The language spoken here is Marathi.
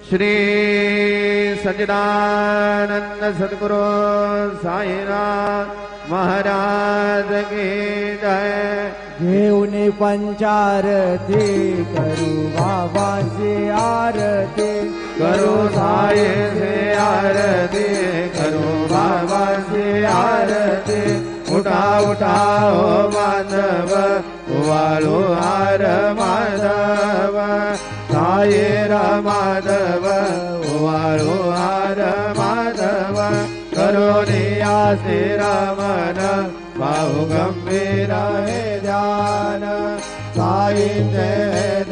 श्री सच्चिदानंद सद्गुरु साईनाथ महाराज की जय। घेऊन पंचारती करू बाबाची आरती, करू साई से आरती, करू बाबाची आरती। उठा उठा हो माधव, वाळू हार माधव, साईरा माधव, वाळू हार माधव। करोनिया श्री रामन, बाहु गंभीर हे ध्यान, साई जय